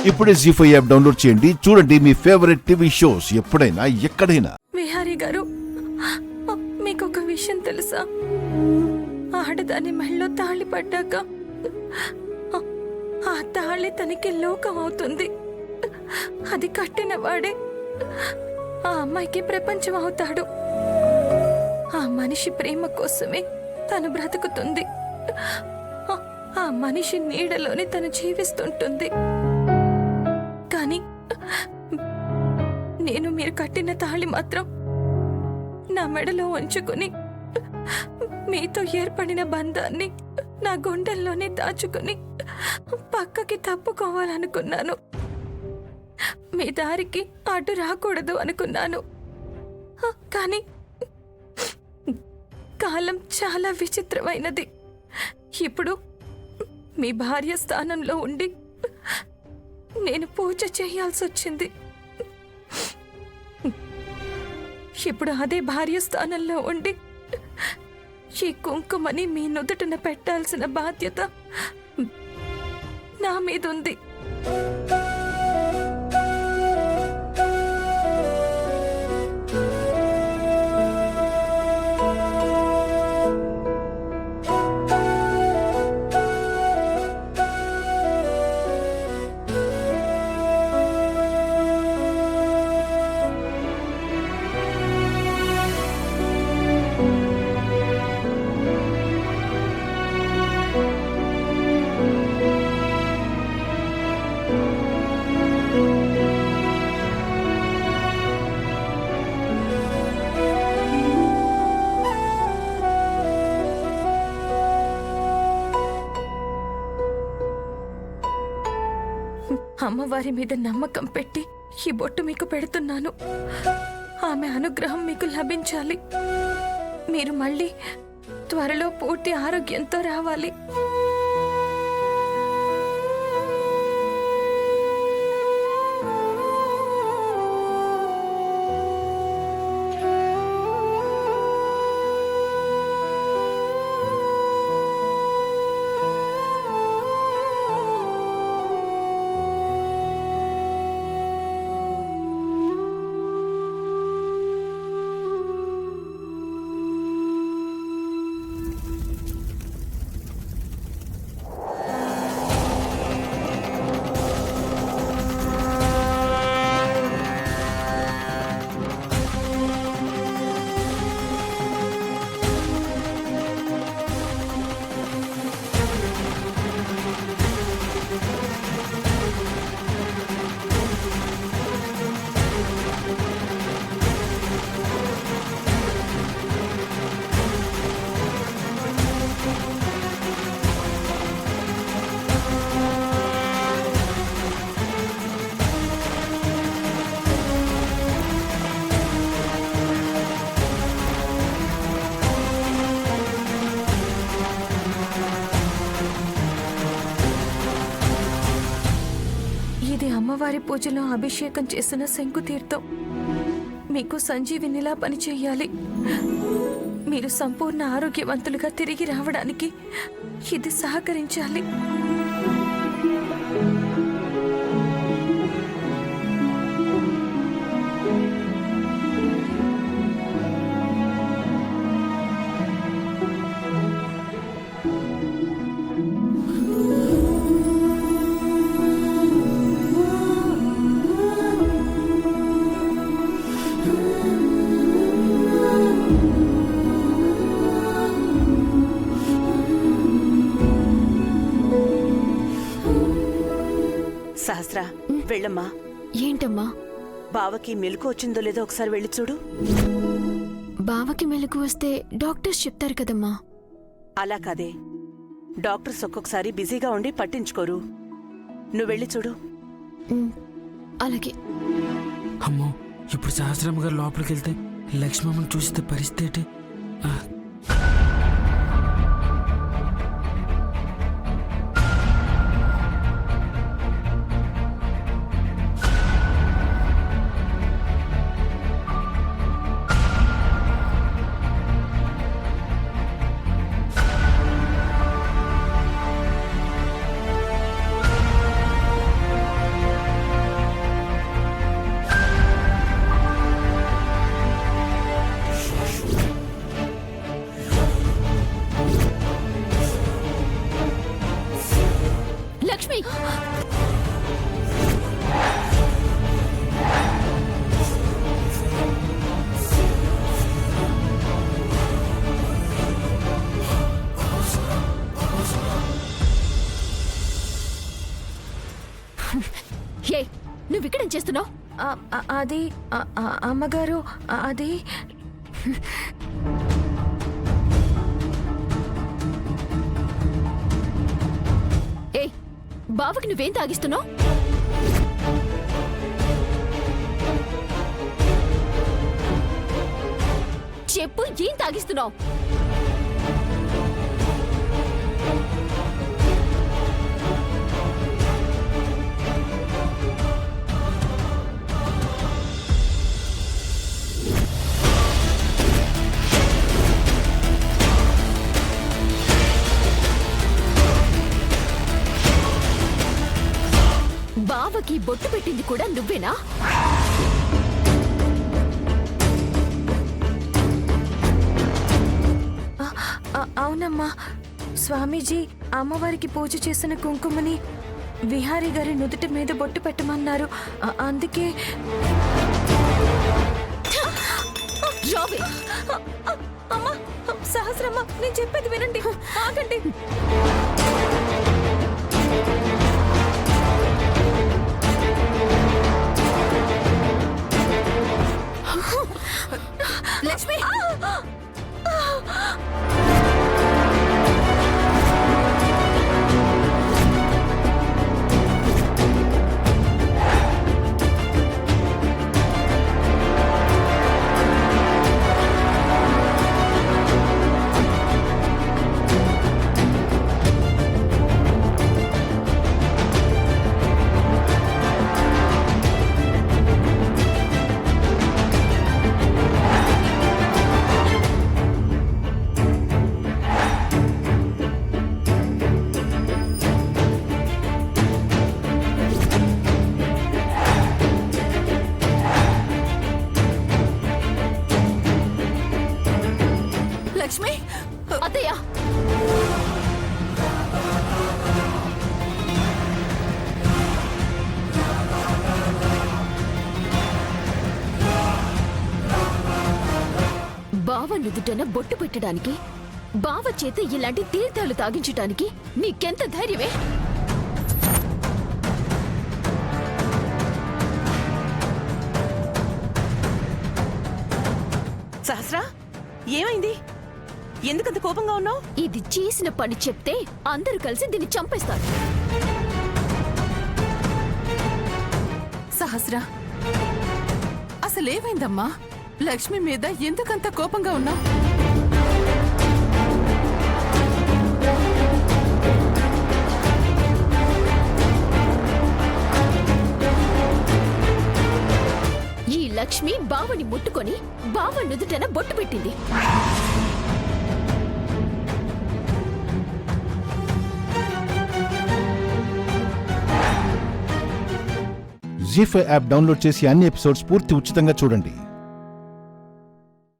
ఇప్పుడే జీ5 app download చేయండి. చూడండి మీ ఫేవరెట్ టీవీ షోస్ ఎప్పుడైనా ఎక్కడైనా. విహారీ గారు, మీకొక విషయం తెలుసా? ఆడదాని మెళ్ళో తాళి పడ్డాక ఆ తాళి తనకి లోకం అవుతుంది. అది కట్టిన వాడే ఆ అమ్మాయికి ప్రపంచం అవుతాడు. ఆ మనిషి ప్రేమ కోసమే తను బ్రతుకుతుంది. ఆ మనిషి నీడలోనే తను జీవిస్తుంటుంది. కానీ నేను మీరు కట్టిన తాళి మాత్రం నా మెడలో ఉంచుకుని మీతో ఏర్పడిన బంధాన్ని నా గుండెల్లోనే దాచుకుని పక్కకి తప్పుకోవాలనుకున్నాను. మీ దారికి అడ్డు రాకూడదు అనుకున్నాను. కానీ కాలం చాలా విచిత్రమైనది. ఇప్పుడు మీ భార్య స్థానంలో ఉండి నేను పూజ చేయాల్సి వచ్చింది. ఇప్పుడు అదే భార్య స్థానంలో ఉండి ఈ కుంకుమని మీ నుదుటిన పెట్టాల్సిన బాధ్యత నా మీద ఉంది. అమ్మవారి మీద నమ్మకం పెట్టి ఈ బొట్టు మీకు పెడుతున్నాను. ఆమె అనుగ్రహం మీకు లభించాలి. మీరు మళ్ళీ త్వరలో పూర్తి ఆరోగ్యంతో రావాలి. ఇది అమ్మవారి పూజలో అభిషేకం చేసిన శంకుతీర్థం. మీకు సంజీవినిలా పనిచేయాలి. మీరు సంపూర్ణ ఆరోగ్యవంతులుగా తిరిగి రావడానికి ఇది సహకరించాలి. సహస్ర, వెళ్ళమ్మా. ఏంటమ్మా? బావకి మెలకు వచ్చిందో లేదో ఒకసారి వెళ్ళి చూడు. బావకి మెలకు వస్తే డాక్టర్స్ చెప్తారు కదమ్మా. అలా కాదే, డాక్టర్స్ ఒక్కొక్కసారి బిజీగా ఉండి పట్టించుకోరు. నువ్వు వెళ్ళి చూడు. అలాగే. అమ్మో, ఇప్పుడు సహస్రమ్మ గారు లోపలికి వెళ్తే లక్ష్మమ్మని చూస్తే పరిస్థితి. ఏ నువ్విక్కడేం చేస్తున్నావు? అది అమ్మగారు అది ఏ బావకి నువ్వేం తాగిస్తున్నావు? చెప్పు, ఏం తాగిస్తున్నావు? బావకి బొట్టు పెట్టింది కూడా నువ్వేనా? అవునమ్మా, స్వామీజీ అమ్మవారికి పూజ చేసిన కుంకుమని విహారీ గారి నుదుటి మీద బొట్టు పెట్టమన్నారు. అందుకే రావే. అమ్మా, సహస్రమ్మ, నేను చెప్పేది వినండి, ఆగండి. లక్ష్మి, లక్ష్మి, అత్తయ్య. బావ నుదుటన బొట్టు పెట్టడానికి, బావ చేత ఇలాంటి తీర్థాలు తాగించటానికి నీకెంత ధైర్యమే? సహస్రా, ఏమైంది? ఎందుకంత కోపంగా ఉన్నావు? ఇది చేసిన పని చెప్తే అందరూ కలిసి దీన్ని చంపేస్తారు. సహస్ర, అసలేమైందమ్మా? లక్ష్మి మీద ఎందుకంత కోపంగా ఉన్నావు? ఈ లక్ష్మి బావని ముట్టుకొని బావ నుదుటన బొట్టు పెట్టింది. జీ5 యాప్ డౌన్లోడ్ చేసి అన్ని ఎపిసోడ్స్ పూర్తి ఉచితంగా చూడండి.